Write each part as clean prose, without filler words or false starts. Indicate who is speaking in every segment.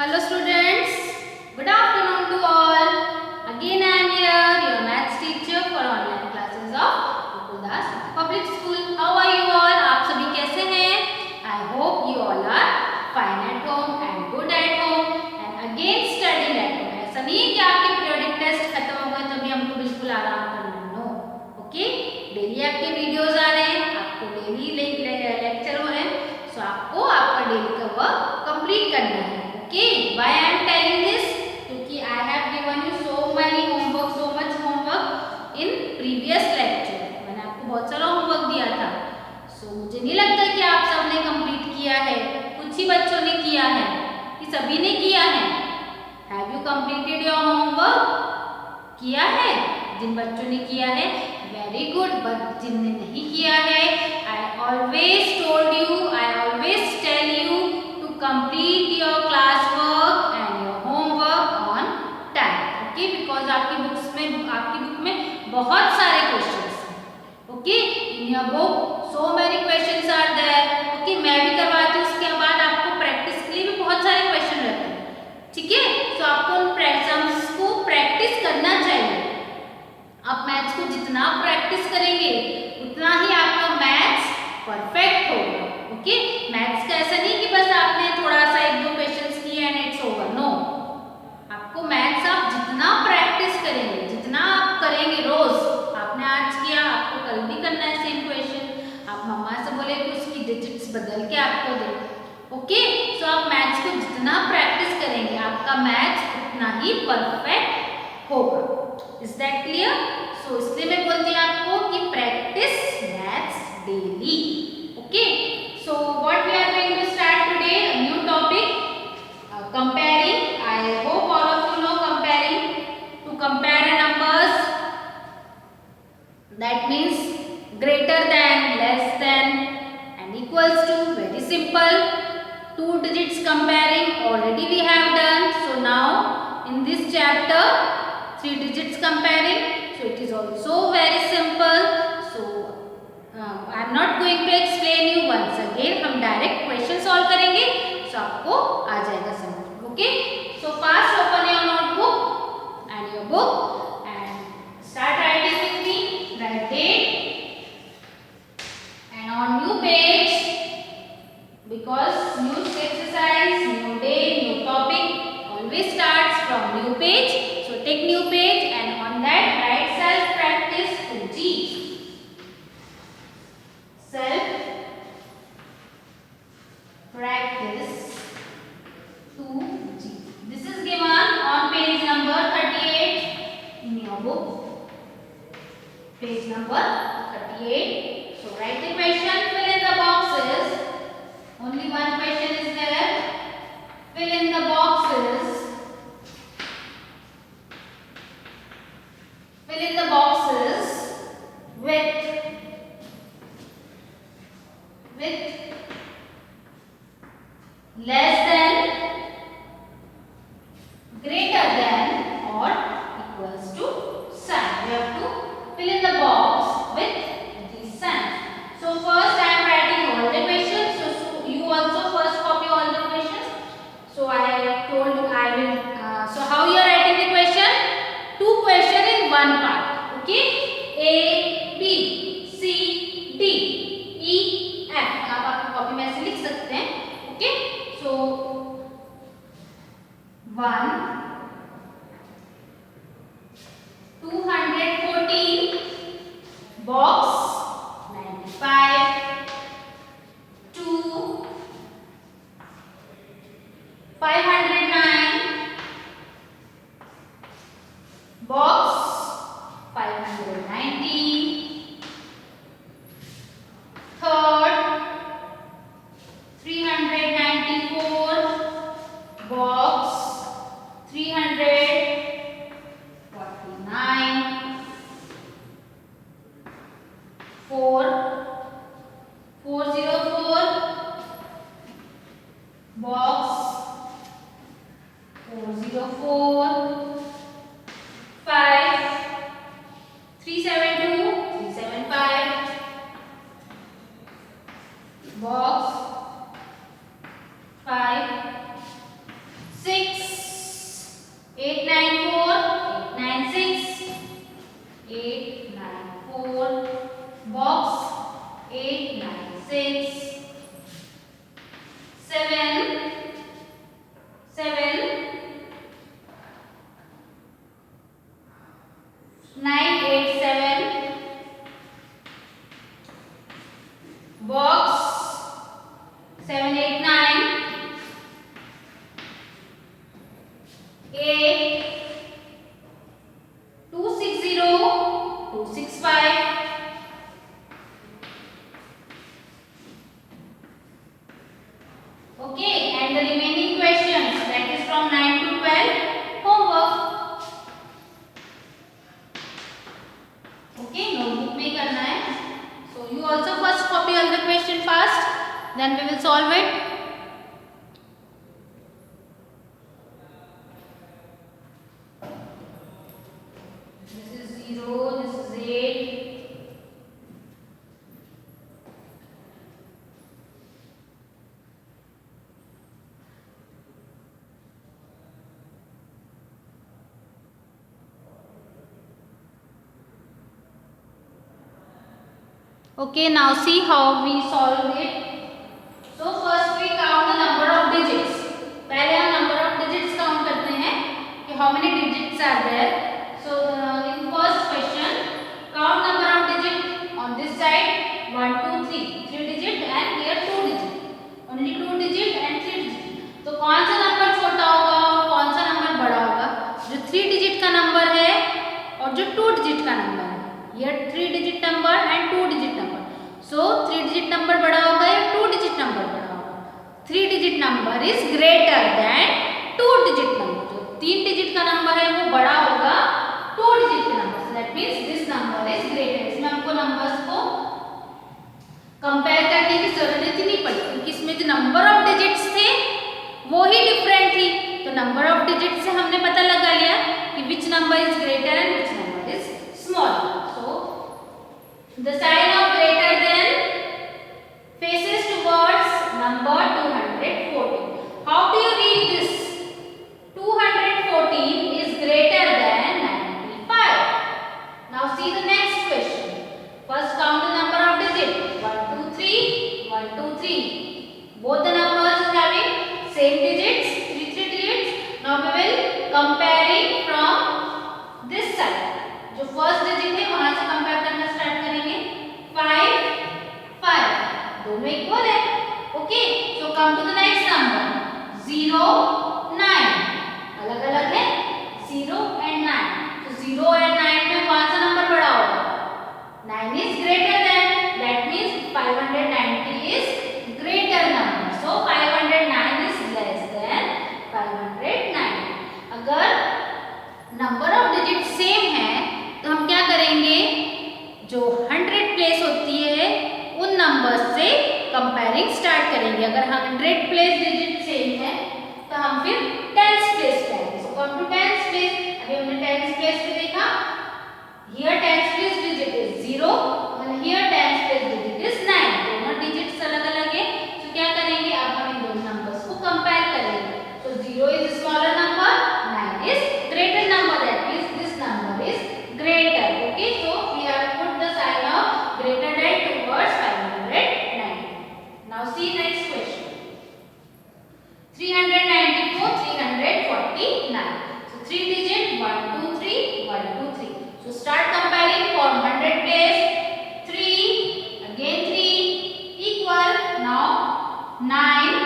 Speaker 1: Hello students, good afternoon to all. Again I am here, your maths teacher for online classes of Gokuldas Public School. How are you all? आप सभी कैसे हैं? I hope you all are fine at home and good at home and again studying at home. ऐसा नहीं है कि आपके periodic test खत्म हो गए तभी हमको बिल्कुल आराम करना है. No, okay? डेली आपके वीडियोस आ रहे हैं, आपको डेली लेक्चर हो रहे हैं, सो आपको आपका डेली का वर्क कंप्लीट करना है. Okay, why I am telling this? क्योंकि I have given you so much homework in previous lecture. मैंने आपको बहुत सारा होमवर्क दिया था. So मुझे नहीं लगता कि आप सबने कंप्लीट किया है. कुछ ही बच्चों ने किया है कि सभी ने किया है. Have you completed your homework? किया है. जिन बच्चों ने किया है very good, but जिनने नहीं किया है I always told you, I always tell you to complete your classwork and your homework on time. Okay, because आपकी बुक में बहुत सारे questions हैं. Okay, in your book so many questions are there. Okay, मैं भी करवाती हूँ. उसके बाद आपको प्रैक्टिस के लिए भी बहुत सारे क्वेश्चन रहते हैं. ठीक है, तो आपको उन प्रैक्टिस को प्रैक्टिस करना चाहिए. आप मैथ्स को जितना प्रैक्टिस करेंगे उतना ही आपका मैथ्स परफेक्ट होगा. ओके, मैथ्स का ऐसा नहीं कि बस आपने थोड़ा सा एक दो क्वेश्चंस किए एंड इट्स ओवर. नो, आपको मैथ्स आप जितना प्रैक्टिस करेंगे, जितना आप करेंगे रोज, आपने आज किया आपको कल भी करना है सेम क्वेश्चन. आप मम्मा से बोले कि उसकी डिजिट्स बदल के आपको दे. ओके, सो आप मैथ्स को जितना प्रैक्टिस करेंगे आपका मैथ्स उतना ही परफेक्ट होगा. Is that clear? सो इसलिए मैं बोलती हूँ आपको कि practice maths daily. Okay, so what we are going to start today, a new topic, comparing. I hope all of you know comparing. To compare numbers, that means greater than, less than and equals to. Very simple. Two digits comparing already we have done. So now in this chapter three digits comparing, so it is also very simple. So I am not going to explain you once again. हम direct question solve करेंगे, so आपको आ जाएगा समझ. Okay, so fast open your notebook and your book and start writing with me. Write date and on new page, because new exercise, new day, new topic always starts from new page. So take new page and on that write self practice 2G. Self practice 2G. This is given on page number 38 in your book. Page number 38. So write the question, fill in the boxes. Only one question is there. Fill in the boxes. Fill in the boxes with less than, greater than or equals to sign. You have to fill in the box with these signs. So first I am writing all the questions. So you also first copy all the questions. So I told you I will. So how you are writing the question? Two question in one part. Okay, A, B, C, D, E, F. आप आपकी copy में ऐसे लिख सकते हैं. Okay, so 1 214 box 95 2 509 box 590 third 394 box 349 4 404 box 404 5 372 375 box 5 6 7, 8, 9, 8, 2, 6, 0, 2, 6, 5. Okay, and the remaining questions, that is from 9 to 12, homework. Okay, notebook में करना है. So you also first copy all the question fast, then we will solve it. This is 0, this is 8. Okay, now see how we solve it. So first we count the number of digits. पहले हम number of digits count करते हैं कि how many digits are there. So in first question, count number of digits on this side 1, 2, 3, 3 digit and here 2 digit. Only 2 digit and 3 digit. तो कौन सा number छोटा होगा और कौन सा नंबर बड़ा होगा? जो 3 digit का नंबर है और जो 2 digit का नंबर है. Here 3 digit number and 2 digit number. So 3 digit number बड़ा होगा या 2 digit number बड़ा होगा? 3 digit number is greater than 2 digit number. जो 3 digit का नंबर है वो बड़ा होगा 2 digit के नंबर से. That means this number is greater. इसमें हमको numbers को कंपेयर करने की जरूरत ही नहीं पड़ी क्योंकि इसमें जो नंबर ऑफ डिजिट्स थे वो ही डिफरेंट थी. तो नंबर ऑफ डिजिट से हमने पता लगा लिया कि which number is greater and which number is smaller. The sign of greater than faces towards number 214. How do you read this? 214 is greater than 95. Now see the next question. First count the number of digits. 1, 2, 3, 1, 2, 3. Both the numbers having same digits, 3 digits. Now we will comparing from this side. जो first digit है वहां से compare करना start करेंगे. 5, 5 दोनों equal है. Okay, so come to the next number 0, 9 अलग अलग है 0 एंड 9. तो 0 एंड 9 में कौन सा नंबर बड़ा होगा? 9 is greater than. That means 590 is greater number. So 509 is less than 590. अगर नंबर ऑफ डिजिट सेम है तो हम क्या करेंगे? जो 100 प्लेस होती है उन नंबर्स से कंपेयरिंग स्टार्ट करेंगे. अगर 100 प्लेस डिजिट सेम है तो हम फिर 10th प्लेस पे आएंगे. सो कम टू 10th प्लेस. अभी हमने 10th प्लेस पे देखा. Here 10th place digit is 0 और here 10th place digit is 9. दोनों डिजिट्स अलग अलग है. तो क्या करेंगे? अब हम इन दोनों नंबर्स को कंपेयर करेंगे. सो 0 is smaller number, 9 is greater number. That means this number is greater. Okay, so we have put the sign of greater than towards 590. Now see next question. 394, 349. So 3 digit 1, 2, 3, 1, 2, 3. So start comparing from 100 place. 3 again 3 equal. Now 9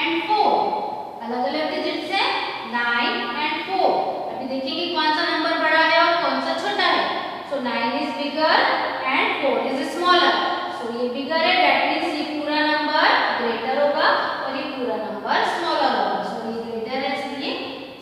Speaker 1: and 4 अलग अलग digits है 9 and 4. अभी देखेंगे कौन सा number बड़ा है और कौन सा छोटा है. So 9 is bigger and 4 is smaller. So ये bigger है, that means ये पूरा नंबर greater होगा और ये पूरा नंबर smaller होगा. So ये greater है इसलिए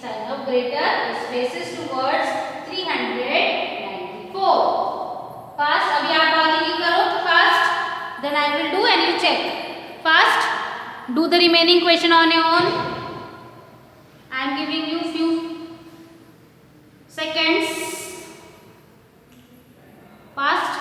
Speaker 1: sign of greater is faces towards 394. Fast. अभी आप आगे की करो तो fast. Then I will do and you check. Fast. Do the remaining question on your own. I am giving you few seconds. Fast.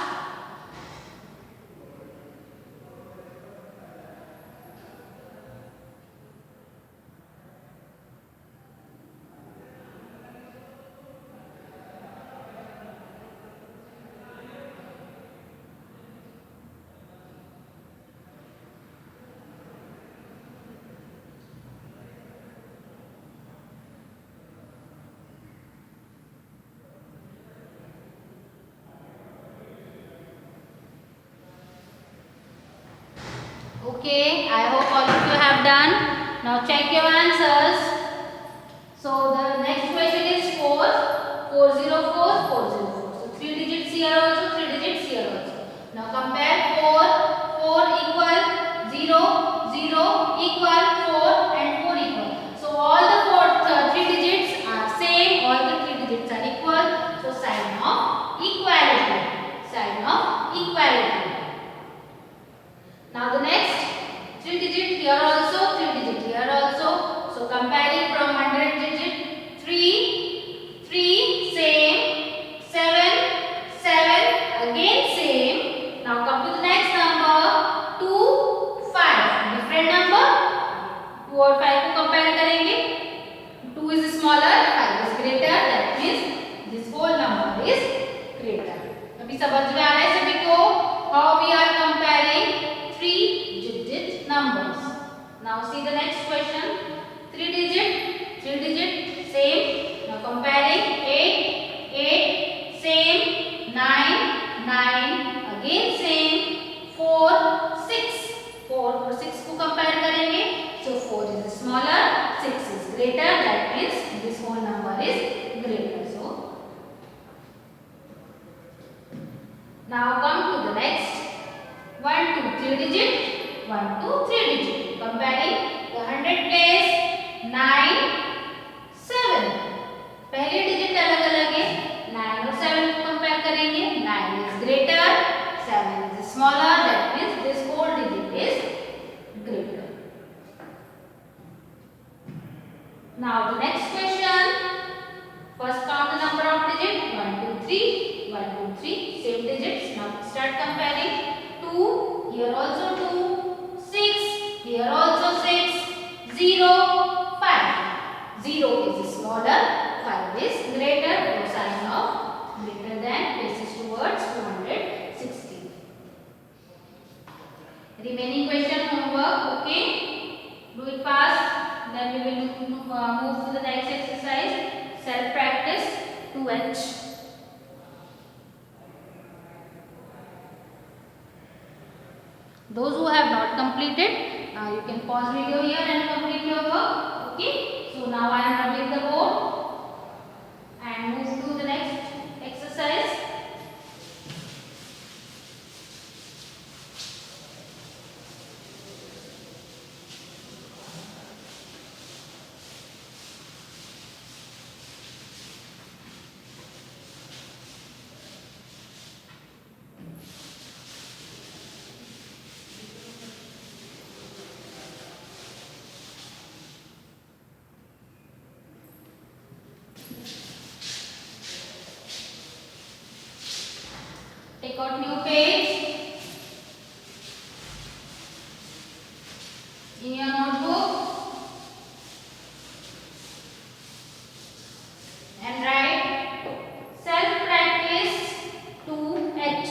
Speaker 1: Now check your answers. So the next question is 4, 404, 404. So 3 digits here also, 3 digits here also. Now compare 4, 4 equal 0, 0 equal 4 and 4 equal. So all the 3 digits are same, all the 3 digits are equal. So sign of equality. Sign of equality. Now the next 3 digit here also, 3 digit here also. So comparing from 100 digit, 3, 3 same, 7, 7 again same. Now come to the next number 2, 5. Different number. 2 और 5 को compare करेंगे. 2 is smaller, 5 is greater. That means this whole number is greater. अभी समझ में आ रहा है सभी को how we are comparing 3-digit numbers. Now see the next question. 3 digit same. Now comparing 8, 8 same, 9, 9 again same, 4, 6. 4 और 6 को compare करेंगे. So 4 is smaller, 6 is greater. That means this whole number is greater. So now come to the next 1, 2, 3 digit, 1, 2, 3 digit. Comparing the 100 place 9, 7. पहले digit अलग अलग है. 9 और 7 को compare करेंगे. 9 is greater, 7 is smaller. That means this whole digit is greater. Now the next question. First count the number of digits. 1, 2, 3. 1, 2, 3. Same digits. Now start comparing. 2. Here also 2. 6. Here also 6. 0. 5. 0 is smaller. 5 is greater. So sign of greater than faces towards 260. Remaining question homework. Okay. Do it fast. Then we will move to the next exercise. Self practice 2H. Those who have not completed, you can pause video here and complete your work. Okay. So now I am rubbing the board and move to the next exercise. Take out new page in your notebook and write self practice 2H.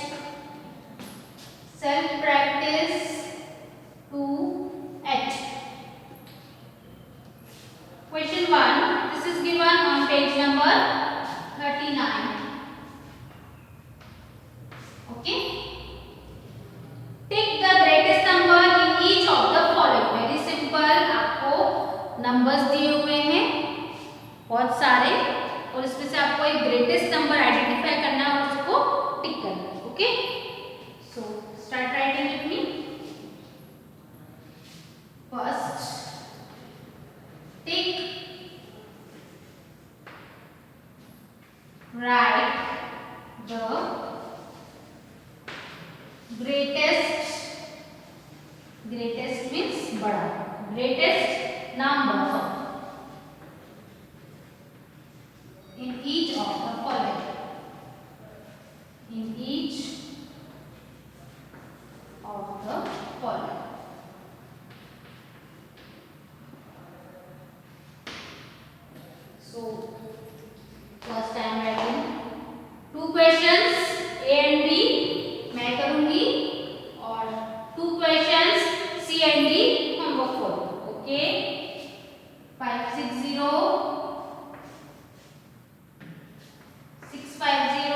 Speaker 1: Self practice 2H. Question 1. This is given on page number 39. Okay. Take the greatest number in each of the following. Very simple. आपको numbers दिए हुए हैं बहुत सारे और इसमें से आपको एक greatest number identify करना है और उसको टिक करना है. Okay. So start writing with me. First, tick. Write the greatest means बड़ा. Greatest number in each of the following. In each of the following. So first I am writing 2 questions A and B. मैं करूँगी और 2 questions C and D homework for. Okay. 560, 650,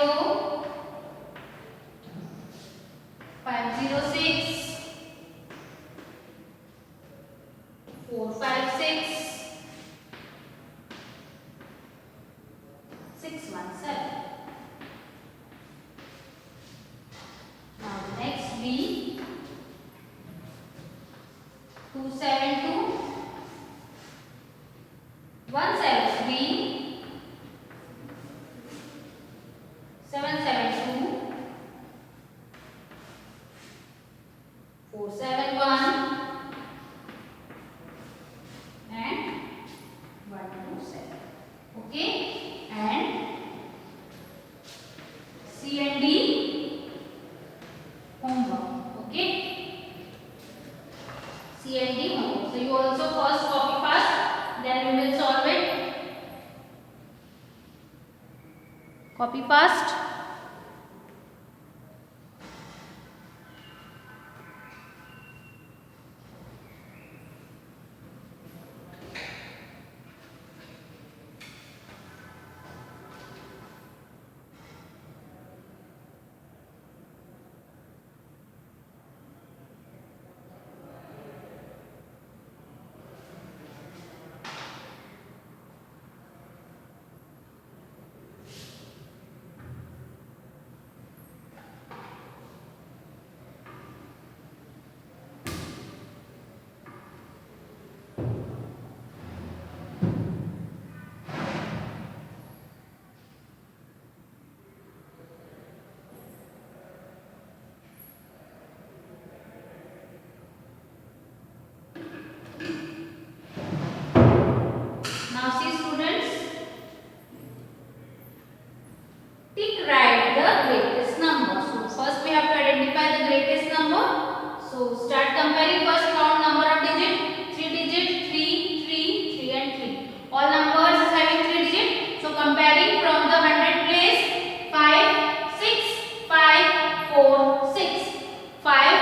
Speaker 1: 506, 456. 6, 617. Now next B, 272, 173, 772, 471 and 127. Okay, and C and D homework. Okay, C and D homework. So you also first copy fast, then we will solve it. Copy fast. Now see students, tick write the greatest number. So first we have to identify the greatest number. So start comparing. First count number of digit. 3 digit, 3, 3, 3 and 3. All numbers is having 3 digit. So comparing from the 100 place, 5, 6, 5, 4, 6. 5,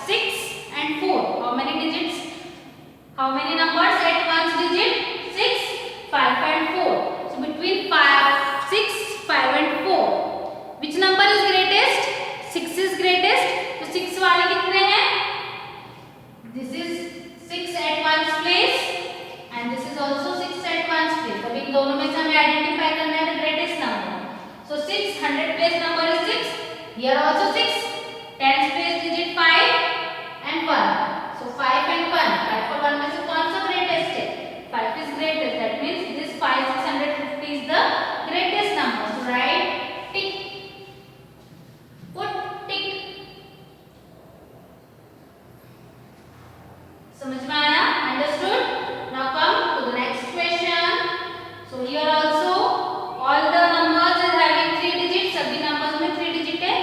Speaker 1: 6 and 4. How many digits? How many numbers at one digit? 6, 5 and 4. So between 5, 6, 5 and 4. Which number is greatest? 6 is greatest. तो 6 वाले कितने हैं? This is 6 at one's place and this is also 6 at one's place. अब इन दोनों में से हमें identify करना है the greatest number. So 6, 100 place number is 6. Here also 6. 10th place digit 5 and 1. So 5 and 1. 5 और 1 में से कौन सा greatest है? 5 is greatest. That means this 5, 650 is the greatest number. So write tick. Put tick. समझ में आया? Understood? Now come to the next question. So here also all the numbers is having 3 digits. सभी numbers में 3 digit है.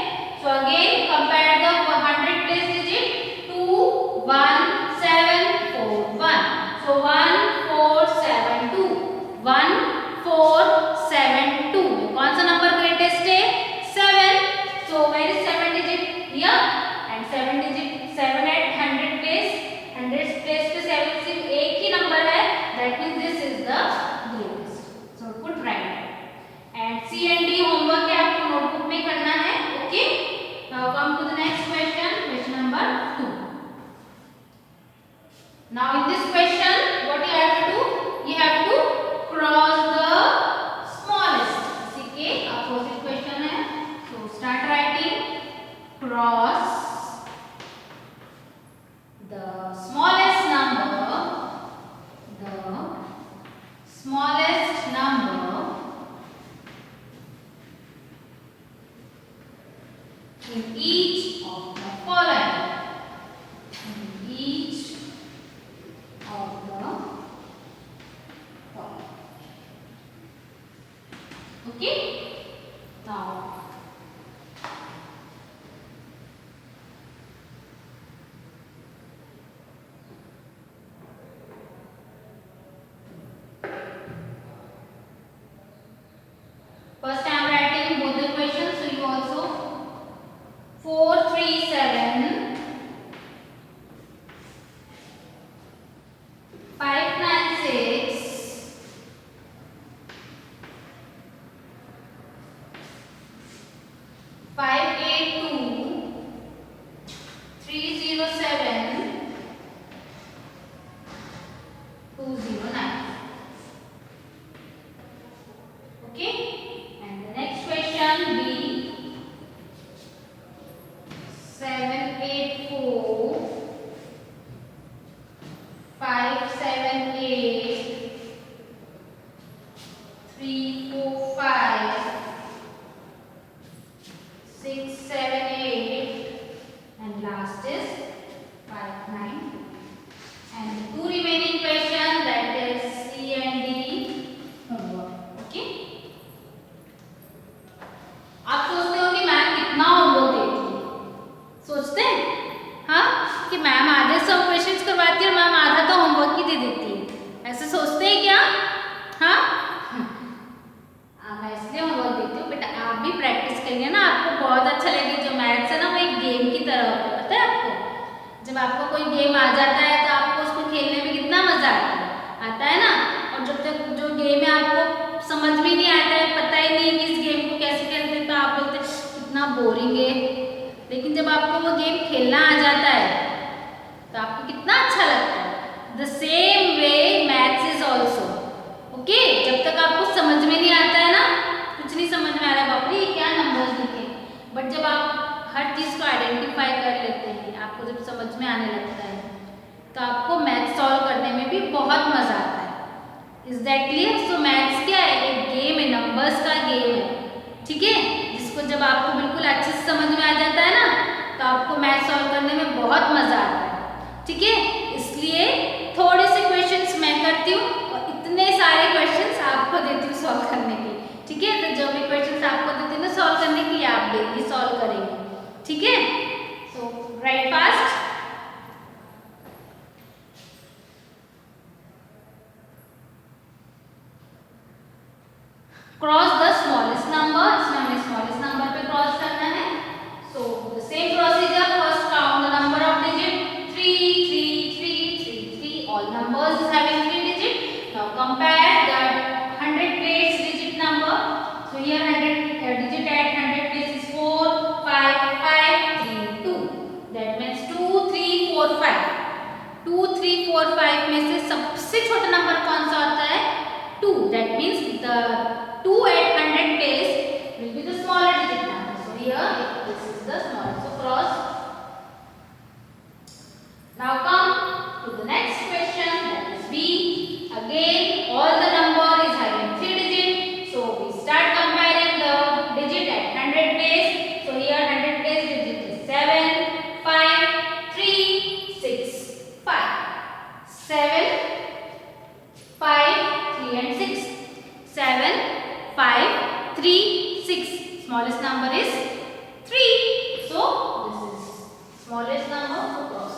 Speaker 1: So again compare the 100 place digit. 2, 1, 7, 4, 1. So 1, 4, 7, 2. 1, 4, 7, 2. कौन सा number greatest है? 7. So where is 7 digit? Here. And 7 digit 7 at 100 place. 100 place पे 7 सिर्फ एक ही number है. That means this is the greatest. So put right. And C and D homework है आपको notebook में करना है. Okay. Now come to the next question. Question number 2. Now in this question, what you have to do? You have to cross the smallest. इसी के opposite question है. So start writing. Cross the smallest number. The smallest number in each of the following. In each of the following. Okay? Now first I am writing both the questions, so you also 4, 3, 7, 5, 9, 6, boring है, लेकिन जब आपको वो game खेलना आ जाता है तो आपको कितना अच्छा लगता है। The same way maths is also okay. जब तक आपको समझ में नहीं आता है ना, कुछ नहीं समझ में आ रहा है, बाप रे ये क्या नंबर्स लिखे, बट जब आप हर चीज़ को आइडेंटिफाई कर लेते हैं, आपको जब समझ में आने लगता है तो आपको मैथ्स सॉल्व करने में भी बहुत मज़ा आता है। Is that clear? So maths क्या है? एक गेम है, नंबर्स का गेम है, ठीक है, जिसको जब आपको बिल्कुल अच्छे से समझ में आ जाता है ना तो आपको मैथ्स सॉल्व करने में बहुत मज़ा आता है, ठीक है। इसलिए थोड़े से क्वेश्चंस मैं करती हूँ और इतने सारे क्वेश्चंस आपको देती हूँ सॉल्व करने के, ठीक है। तो जो भी क्वेश्चंस आपको देती हूँ ना सॉल्व करने के लिए, आप डेली सॉल्व करेंगे, ठीक है। So write fast. Cross the smallest number, इसमें हमें स्मॉलेस्ट नंबर पे क्रॉस करना है। So the same procedure, first count the number of digit 3 3 3 3 3, all numbers is having 3 digit. Now compare the 100 place digit number. So here 100 digit at 100 place is 4 5 5 3 2. That means 2 3 4 5, 2 3 4 5 में से सबसे छोटा number कौन सा होता है? 2. That means the 2 at 100 place will be the smaller digit number. So here this is the smallest. So cross. Now come to the next question, that is B. Again all the number is having 3 digit. So we start comparing the digit at 100 place. So here 100 place digit is 7 5 3 6 5. 7 5 3 and 6. 7 5 3 6. Smallest number is 3. So this is smallest number to cross.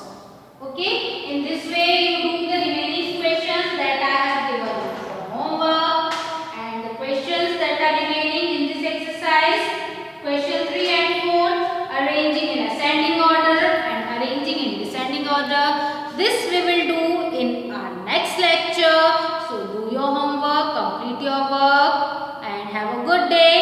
Speaker 1: Okay. In this way you do the remaining questions that I have given you for homework, and the questions that are remaining in this exercise, question 3 and 4, arranging in ascending order and arranging in descending order. This we will do in our next lecture. So do your homework, complete your work, and have a good day.